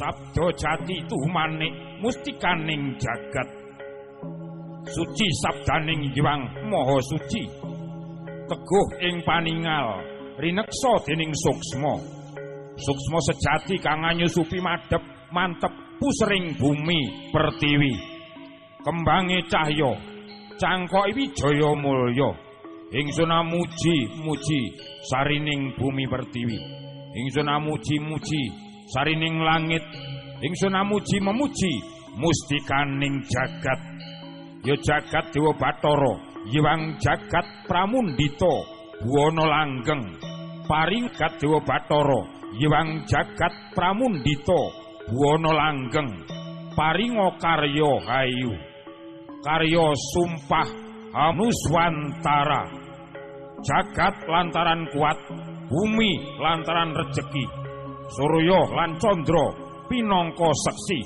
sabda jati tumanik mustikaning jagat. Suci sabdaning Hyang Maha Suci, teguh ing paningal rineksa dening suksma. Suksma sejati kang anyusupi madhep mantep pusering bumi pertiwi. Kembange cahya cangkoke wijaya mulya. Ingsun muji sarining bumi pertiwi. Ingsun muji sarining langit. Ingsun memuji mustikaning jagat. Ya jagat Dewa Bathara, Hyang jagat Pramundita, Buwana langgeng. Paring jagat Dewa Bathara, Hyang jagat Pramundita, Buwana langgeng. Paringa karya hayu, karya sumpah Anuswantara. Jagat lantaran kuat, bumi lantaran rejeki, Surya lan Candra pinangka seksi.